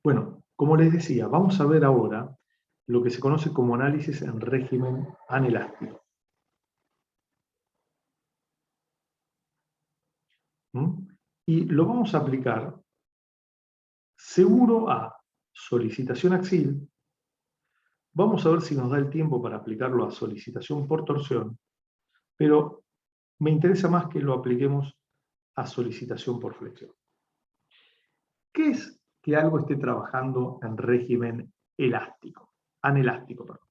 Bueno, como les decía, vamos a ver ahora lo que se conoce como análisis en régimen anelástico. Y lo vamos a aplicar seguro a solicitación axil. Vamos a ver si nos da el tiempo para aplicarlo a solicitación por torsión, pero me interesa más que lo apliquemos a solicitación por flexión. ¿Qué es que algo esté trabajando en régimen elástico? Anelástico, perdón.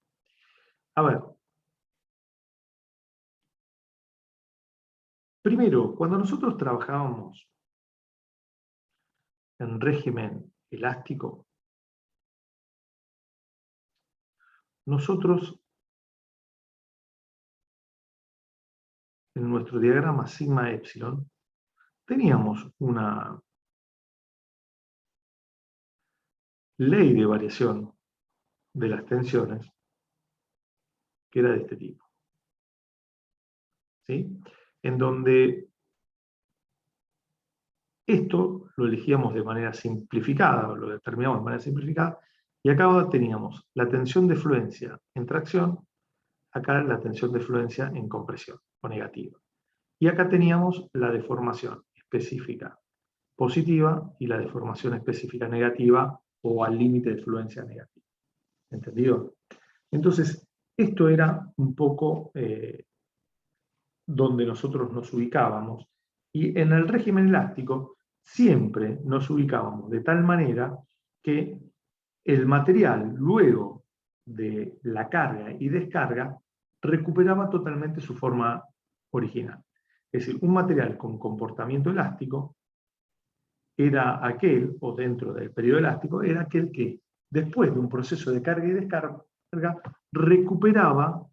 A ver, primero, cuando nosotros trabajábamos en régimen elástico, nosotros en nuestro diagrama sigma epsilon teníamos una ley de variación de las tensiones que era de este tipo, ¿sí? En donde esto lo elegíamos de manera simplificada, o lo determinamos de manera simplificada, y acá teníamos la tensión de fluencia en tracción, acá la tensión de fluencia en compresión, o negativa. Y acá teníamos la deformación específica positiva y la deformación específica negativa o al límite de fluencia negativa. ¿Entendido? Entonces, esto era un poco donde nosotros nos ubicábamos. Y en el régimen elástico siempre nos ubicábamos de tal manera que el material, luego de la carga y descarga, recuperaba totalmente su forma original. Es decir, un material con comportamiento elástico era aquel, o dentro del periodo elástico, era aquel que después de un proceso de carga y descarga recuperaba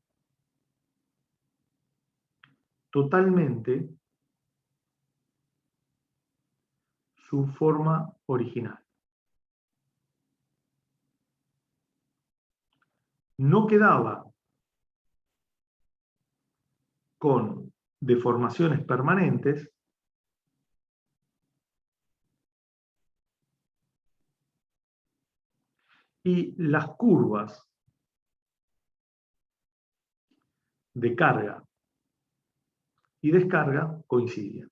totalmente su forma original. No quedaba con deformaciones permanentes y las curvas de carga y descarga coincidían.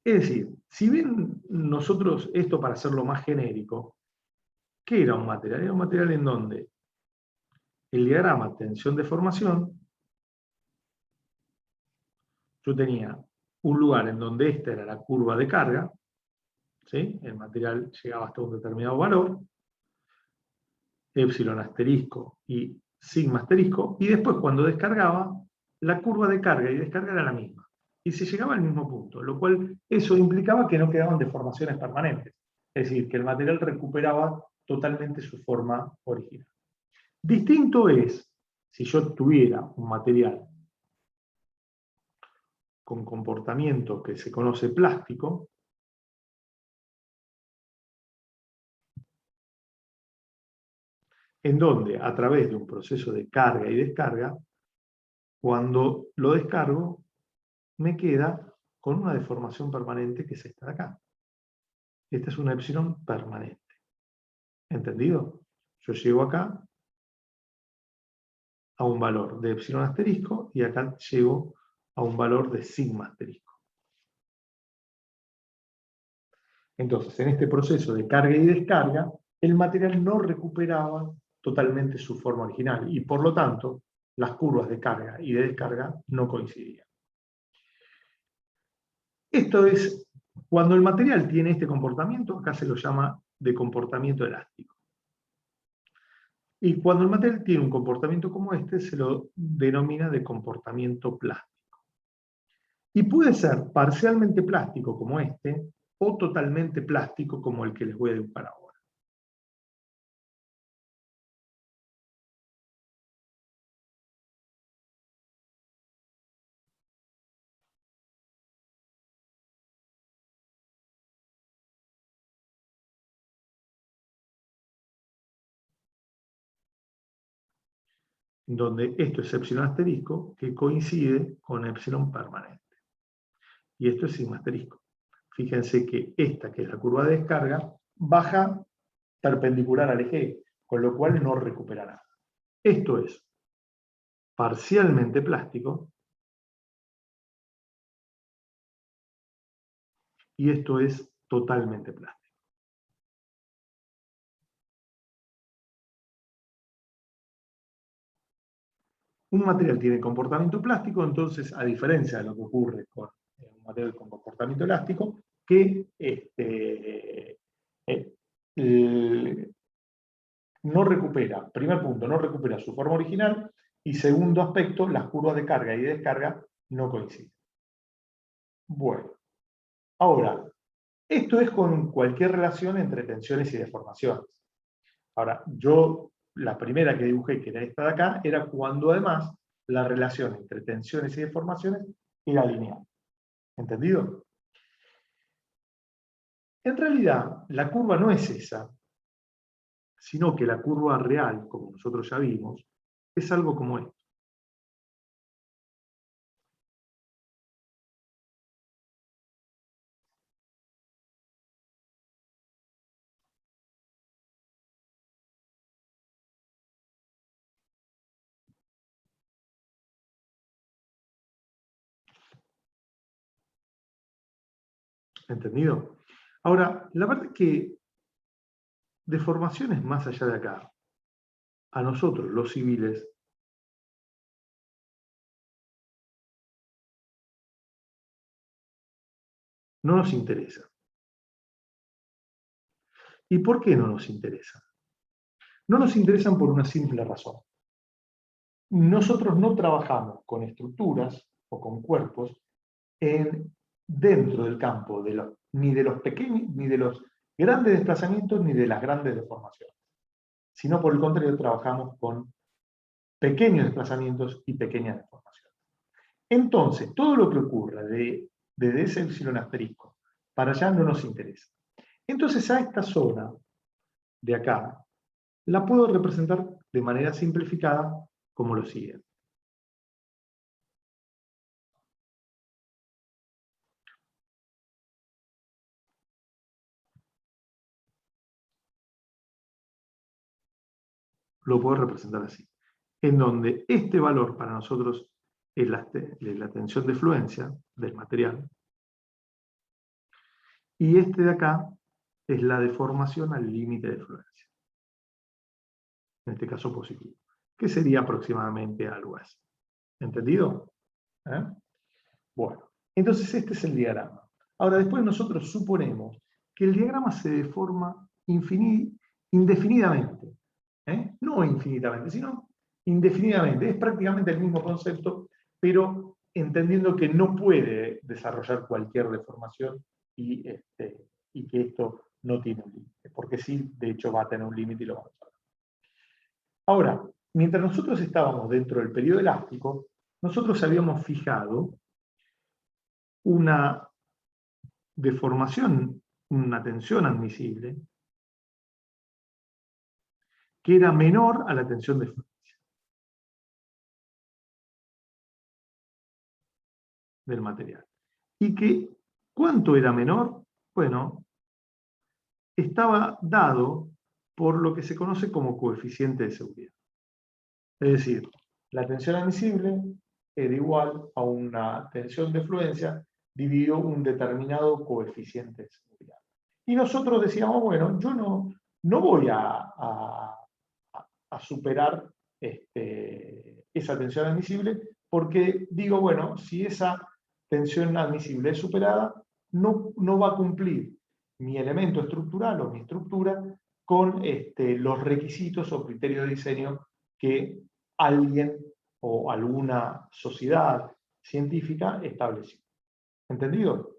Es decir, si bien nosotros, esto para hacerlo más genérico, ¿qué era un material? Era un material en donde el diagrama tensión-deformación, yo tenía un lugar en donde esta era la curva de carga, ¿sí? El material llegaba hasta un determinado valor, epsilon asterisco y sigma asterisco, y después cuando descargaba, la curva de carga y descarga era la misma. Y se llegaba al mismo punto, lo cual eso implicaba que no quedaban deformaciones permanentes. Es decir, que el material recuperaba totalmente su forma original. Distinto es si yo tuviera un material con comportamiento que se conoce plástico, en donde a través de un proceso de carga y descarga, cuando lo descargo, me queda con una deformación permanente que es esta de acá. Esta es una epsilon permanente. ¿Entendido? Yo llego acá a un valor de epsilon asterisco y acá llego a un valor de sigma asterisco. Entonces, en este proceso de carga y descarga, el material no recuperaba totalmente su forma original y por lo tanto las curvas de carga y de descarga no coincidían. Esto es, cuando el material tiene este comportamiento, acá se lo llama de comportamiento elástico. Y cuando el material tiene un comportamiento como este, se lo denomina de comportamiento plástico. Y puede ser parcialmente plástico como este, o totalmente plástico como el que les voy a dibujar ahora. donde esto es epsilon asterisco, que coincide con epsilon permanente. Y esto es sigma asterisco. Fíjense que esta, que es la curva de descarga, baja perpendicular al eje, con lo cual no recuperará. Esto es parcialmente plástico y esto es totalmente plástico. Un material tiene comportamiento plástico, entonces, a diferencia de lo que ocurre con un material con comportamiento elástico, que no recupera, primer punto, no recupera su forma original, y segundo aspecto, las curvas de carga y de descarga no coinciden. Bueno, ahora, esto es con cualquier relación entre tensiones y deformaciones. Ahora, yo, la primera que dibujé, que era esta de acá, era cuando además la relación entre tensiones y deformaciones era lineal. ¿Entendido? En realidad, la curva no es esa, sino que la curva real, como nosotros ya vimos, es algo como esto. ¿Entendido? Ahora, la verdad es que deformaciones más allá de acá, a nosotros, los civiles, no nos interesa. ¿Y por qué no nos interesa? No nos interesan por una simple razón. Nosotros no trabajamos con estructuras o con cuerpos dentro del campo ni de los pequeños, ni de los grandes desplazamientos, ni de las grandes deformaciones. Sino por el contrario, trabajamos con pequeños desplazamientos y pequeñas deformaciones. Entonces, todo lo que ocurra desde ese epsilon asterisco para allá no nos interesa. Entonces, a esta zona de acá la puedo representar de manera simplificada como lo siguiente. Lo puedo representar así, en donde este valor para nosotros es la tensión de fluencia del material, y este de acá es la deformación al límite de fluencia, en este caso positivo, que sería aproximadamente algo así. ¿Entendido? ¿Eh? Bueno, entonces este es el diagrama. Ahora, después nosotros suponemos que el diagrama se deforma indefinidamente. No infinitamente, sino indefinidamente. Es prácticamente el mismo concepto, pero entendiendo que no puede desarrollar cualquier deformación y que esto no tiene un límite, porque sí, de hecho, va a tener un límite y lo vamos a ver. Ahora, mientras nosotros estábamos dentro del periodo elástico, nosotros habíamos fijado una deformación, una tensión admisible, que era menor a la tensión de fluencia del material. Y que, ¿cuánto era menor? Bueno, estaba dado por lo que se conoce como coeficiente de seguridad. Es decir, la tensión admisible era igual a una tensión de fluencia dividido un determinado coeficiente de seguridad. Y nosotros decíamos, bueno, yo no voy a superar esa tensión admisible, porque digo, bueno, si esa tensión admisible es superada, no va a cumplir mi elemento estructural o mi estructura con los requisitos o criterios de diseño que alguien o alguna sociedad científica estableció. ¿Entendido?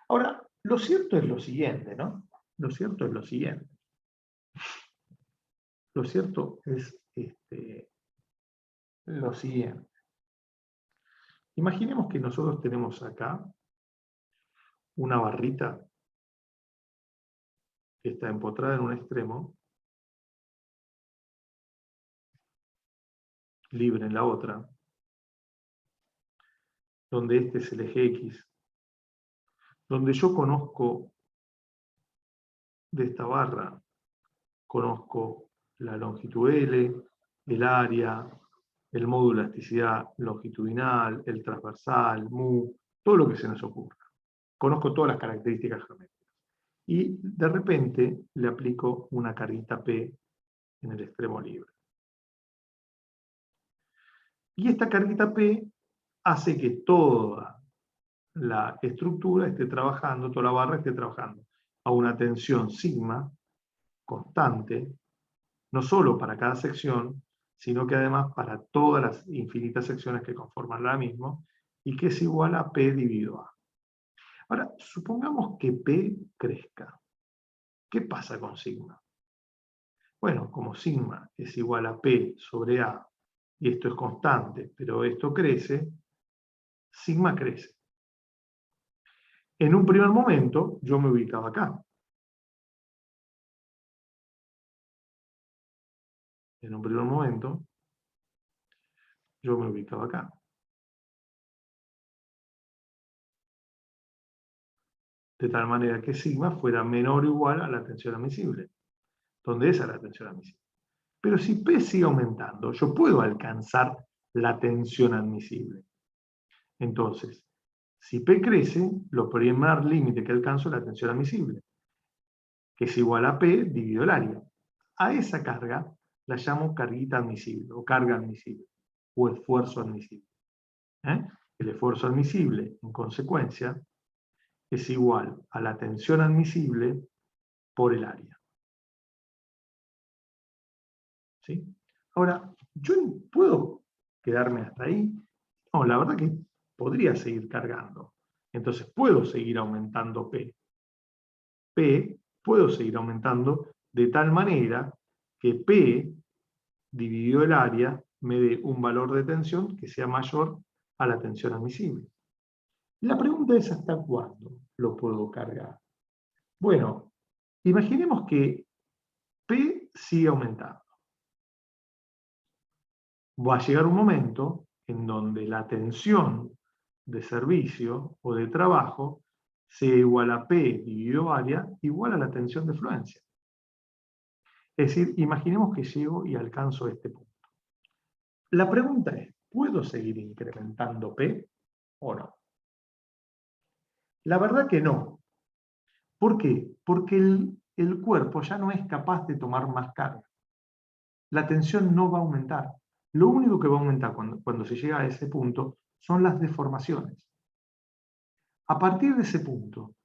Ahora, lo cierto es lo siguiente, ¿no? Lo cierto es lo siguiente. Lo cierto es lo siguiente. Imaginemos que nosotros tenemos acá una barrita que está empotrada en un extremo libre en la otra, donde este es el eje X, donde yo conozco de esta barra, conozco la longitud L, el área, el módulo de elasticidad longitudinal, el transversal, mu, todo lo que se nos ocurra. Conozco todas las características geométricas. Y de repente le aplico una carguita P en el extremo libre. Y esta carguita P hace que toda la estructura esté trabajando, toda la barra esté trabajando a una tensión sigma constante, no solo para cada sección, sino que además para todas las infinitas secciones que conforman la misma, y que es igual a P dividido A. Ahora, supongamos que P crezca. ¿Qué pasa con sigma? Bueno, como sigma es igual a P sobre A, y esto es constante, pero esto crece, sigma crece. En un primer momento, yo me ubicaba acá. En un primer momento, yo me ubicaba acá. De tal manera que sigma fuera menor o igual a la tensión admisible, donde esa es la tensión admisible. Pero si P sigue aumentando, yo puedo alcanzar la tensión admisible. Entonces, si P crece, lo primer límite que alcanzo es la tensión admisible, que es igual a P dividido el área. A esa carga la llamo carguita admisible, o carga admisible, o esfuerzo admisible. El esfuerzo admisible, en consecuencia, es igual a la tensión admisible por el área. ¿Sí? Ahora, ¿yo puedo quedarme hasta ahí? No, la verdad que podría seguir cargando. Entonces puedo seguir aumentando P. P puedo seguir aumentando de tal manera que P dividido el área me dé un valor de tensión que sea mayor a la tensión admisible. La pregunta es ¿hasta cuándo lo puedo cargar? Bueno, imaginemos que P sigue aumentando. Va a llegar un momento en donde la tensión de servicio o de trabajo sea igual a P dividido área igual a la tensión de fluencia. Es decir, imaginemos que llego y alcanzo este punto. La pregunta es, ¿puedo seguir incrementando P o no? La verdad que no. ¿Por qué? Porque el cuerpo ya no es capaz de tomar más carga. La tensión no va a aumentar. Lo único que va a aumentar cuando se llega a ese punto son las deformaciones. A partir de ese punto,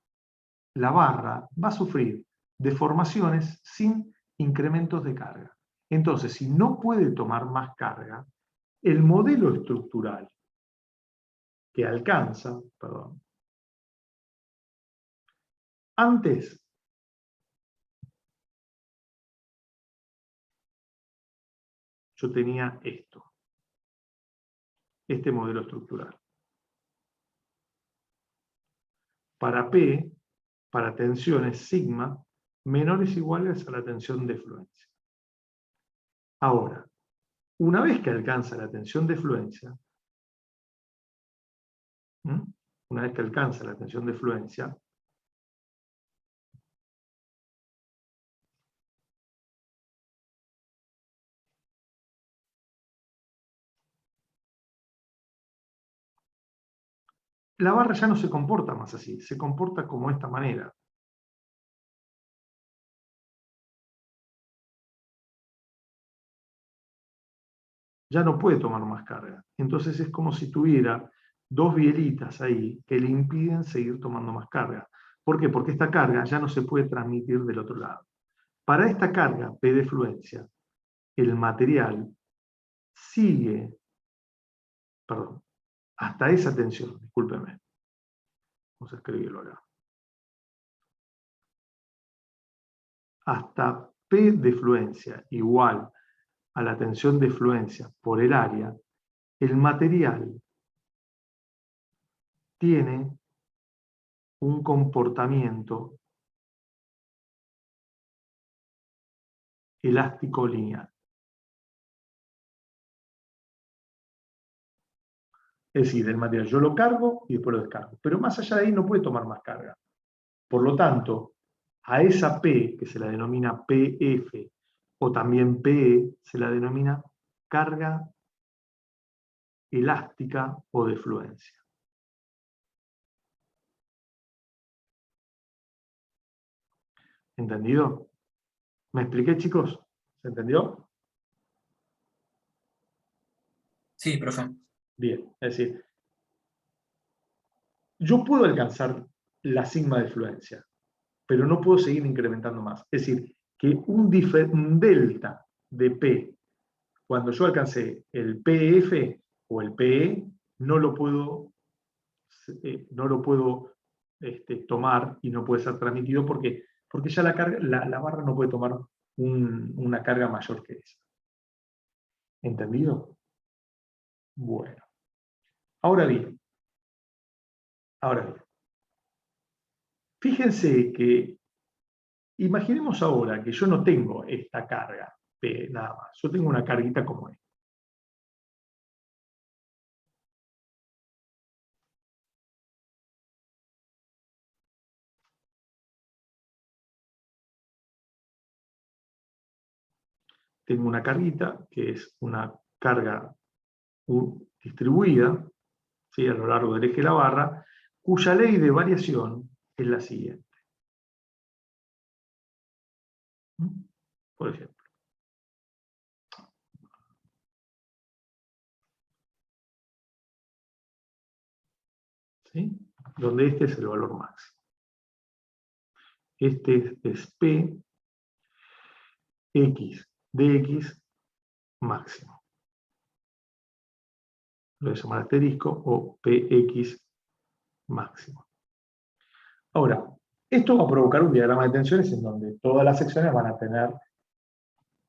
la barra va a sufrir deformaciones sin incrementos de carga. Entonces, si no puede tomar más carga, el modelo estructural que alcanza, antes yo tenía este modelo estructural. Para P, para tensiones sigma, menores o iguales a la tensión de fluencia. Ahora, una vez que alcanza la tensión de fluencia, la barra ya no se comporta más así, se comporta como esta manera. Ya no puede tomar más carga. Entonces es como si tuviera dos bielitas ahí que le impiden seguir tomando más carga. ¿Por qué? Porque esta carga ya no se puede transmitir del otro lado. Para esta carga, P de fluencia, el material sigue, hasta esa tensión, discúlpeme. Vamos a escribirlo acá. Hasta P de fluencia igual a la tensión de fluencia por el área, el material tiene un comportamiento elástico lineal. Es decir, el material yo lo cargo y después lo descargo. Pero más allá de ahí no puede tomar más carga. Por lo tanto, a esa P, que se la denomina PF, o también PE, se la denomina carga elástica o de fluencia. ¿Entendido? ¿Me expliqué, chicos? ¿Se entendió? Sí, profe. Bien, es decir, yo puedo alcanzar la sigma de fluencia, pero no puedo seguir incrementando más. Es decir, que un delta de P, cuando yo alcancé el PF o el PE, no lo puedo, tomar y no puede ser transmitido porque ya la barra no puede tomar una carga mayor que esa. ¿Entendido? Bueno. Ahora bien, fíjense que, imaginemos ahora que yo no tengo esta carga P nada más, yo tengo una carguita como esta. Tengo una carguita que es una carga distribuida, ¿sí?, a lo largo del eje de la barra, cuya ley de variación es la siguiente. Por ejemplo. ¿Sí? Donde este es el valor máximo. Este es P X de X máximo. Lo voy a llamar asterisco o PX máximo. Ahora, esto va a provocar un diagrama de tensiones en donde todas las secciones van a tener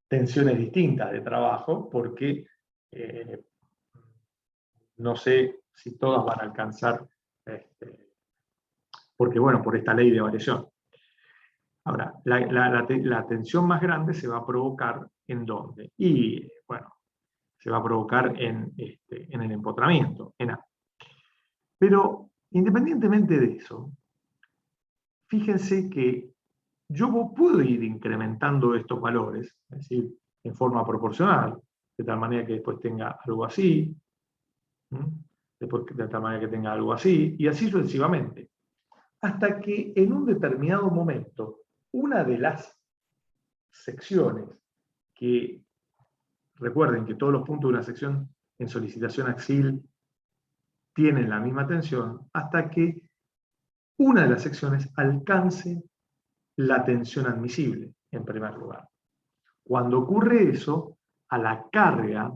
tensiones distintas de trabajo porque no sé si todas van a alcanzar, porque bueno, por esta ley de variación. Ahora, la tensión más grande se va a provocar ¿en dónde? Y bueno, se va a provocar en el empotramiento, en A. Pero independientemente de eso, fíjense que yo puedo ir incrementando estos valores, es decir, en forma proporcional, de tal manera que después tenga algo así, después de tal manera que tenga algo así, y así sucesivamente. Hasta que en un determinado momento, una de las secciones que, recuerden que todos los puntos de una sección en solicitación axil tienen la misma tensión, hasta que una de las secciones alcance la tensión admisible, en primer lugar. Cuando ocurre eso, a la carga,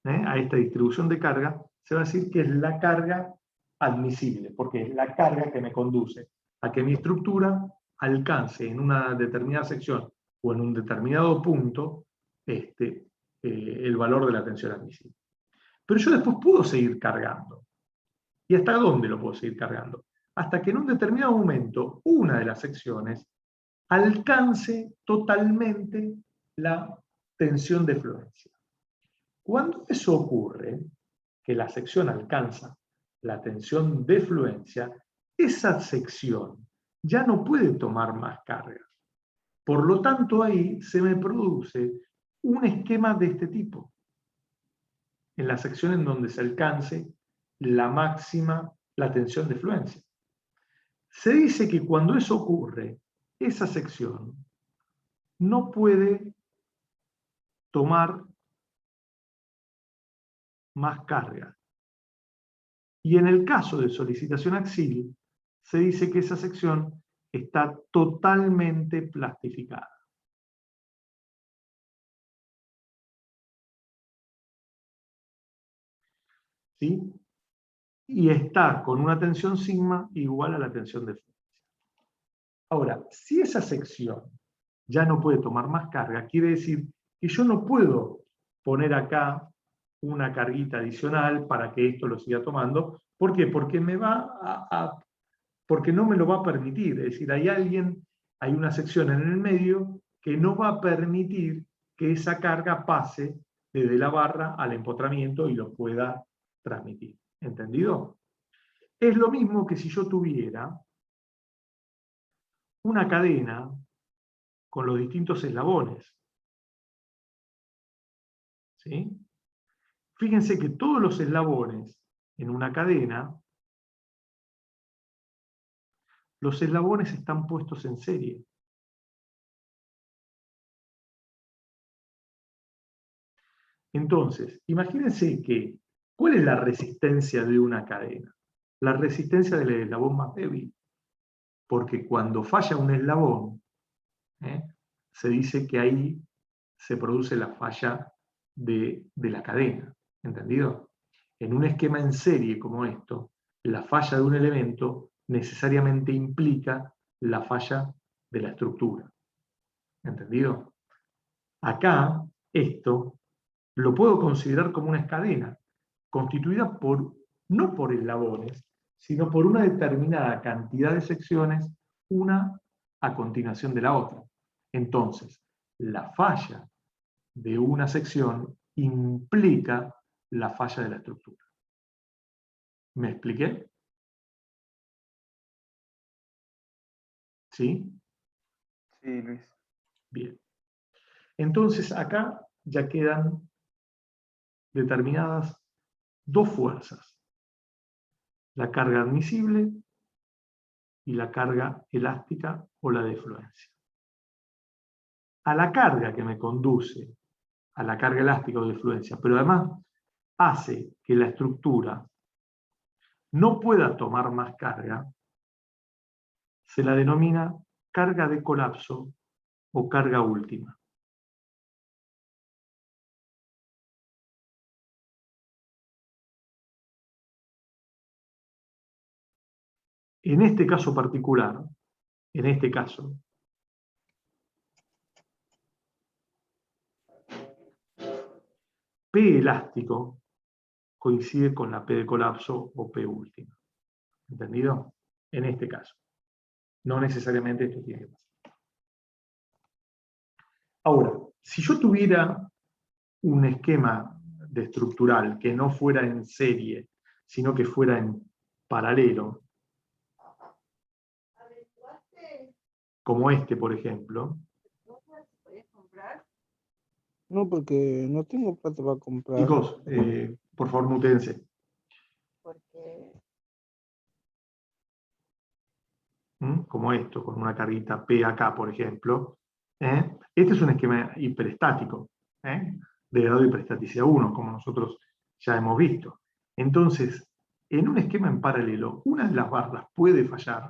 a esta distribución de carga, se va a decir que es la carga admisible, porque es la carga que me conduce a que mi estructura alcance en una determinada sección o en un determinado punto el valor de la tensión admisible. Pero yo después puedo seguir cargando. ¿Y hasta dónde lo puedo seguir cargando? Hasta que en un determinado momento una de las secciones alcance totalmente la tensión de fluencia. Cuando eso ocurre, que la sección alcanza la tensión de fluencia, esa sección ya no puede tomar más carga. Por lo tanto, ahí se me produce un esquema de este tipo. En la sección en donde se alcance la máxima, la tensión de fluencia. Se dice que cuando eso ocurre, esa sección no puede tomar más carga. Y en el caso de solicitación axil, se dice que esa sección está totalmente plastificada. ¿Sí? Y está con una tensión sigma igual a la tensión de fluencia. Ahora, si esa sección ya no puede tomar más carga, quiere decir que yo no puedo poner acá una carguita adicional para que esto lo siga tomando. ¿Por qué? Porque porque no me lo va a permitir. Es decir, hay una sección en el medio que no va a permitir que esa carga pase desde la barra al empotramiento y lo pueda transmitir. ¿Entendido? Es lo mismo que si yo tuviera una cadena con los distintos eslabones. ¿Sí? Fíjense que todos los eslabones en una cadena, los eslabones están puestos en serie. Entonces, imagínense que, ¿cuál es la resistencia de una cadena? La resistencia del eslabón más débil. Porque cuando falla un eslabón, se dice que ahí se produce la falla de la cadena. ¿Entendido? En un esquema en serie como esto, la falla de un elemento necesariamente implica la falla de la estructura. ¿Entendido? Acá, esto lo puedo considerar como una cadena, constituida no por eslabones, sino por una determinada cantidad de secciones, una a continuación de la otra. Entonces, la falla de una sección implica la falla de la estructura. ¿Me expliqué? ¿Sí? Sí, Luis. Bien. Entonces, acá ya quedan determinadas dos fuerzas: la carga admisible y la carga elástica o la defluencia. A la carga que me conduce a la carga elástica o defluencia, pero además hace que la estructura no pueda tomar más carga, se la denomina carga de colapso o carga última. En este caso particular, en este caso, P elástico coincide con la P de colapso o P última. ¿Entendido? En este caso. No necesariamente esto tiene que pasar. Ahora, si yo tuviera un esquema de estructural que no fuera en serie, sino que fuera en paralelo, como este, por ejemplo. No, porque no tengo plata para comprar. Chicos, por favor, mutense. Como esto, con una carguita P acá, por ejemplo. Este es un esquema hiperestático, de grado de hiperestaticidad 1, como nosotros ya hemos visto. Entonces, en un esquema en paralelo, una de las barras puede fallar,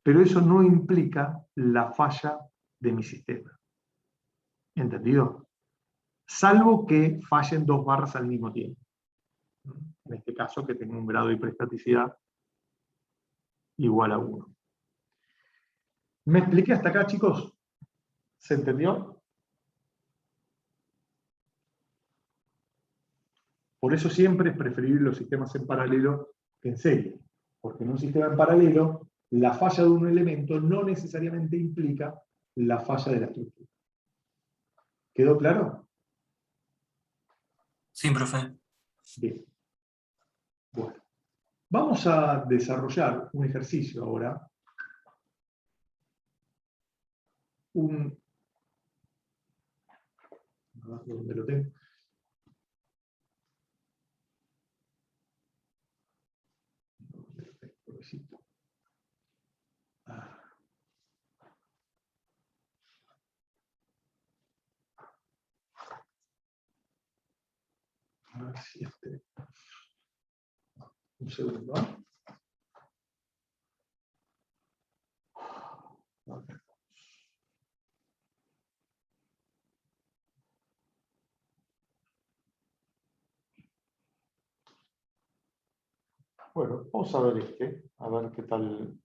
pero eso no implica la falla de mi sistema. ¿Entendido? Salvo que fallen dos barras al mismo tiempo. En este caso, que tenga un grado de hiperestaticidad igual a 1. ¿Me expliqué hasta acá, chicos? ¿Se entendió? Por eso siempre es preferible los sistemas en paralelo que en serie. Porque en un sistema en paralelo, la falla de un elemento no necesariamente implica la falla de la estructura. ¿Quedó claro? Sí, profe. Bien. Bueno. Vamos a desarrollar un ejercicio ahora. ¿Dónde lo tengo? A ver si un segundo. Bueno, vamos a ver a ver qué tal.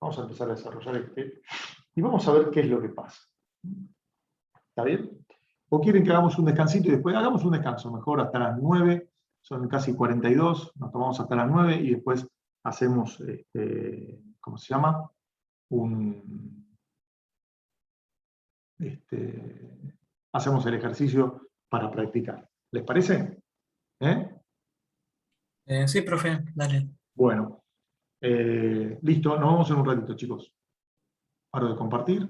Vamos a empezar a desarrollar y vamos a ver qué es lo que pasa. ¿Está bien? ¿O quieren que hagamos un descansito y después hagamos un descanso? Mejor hasta las 9, son casi 42, nos tomamos hasta las 9 y después hacemos, ¿cómo se llama? Hacemos el ejercicio para practicar. ¿Les parece? ¿Eh? Sí, profe, dale. Bueno, listo, nos vemos en un ratito, chicos. Paro de compartir.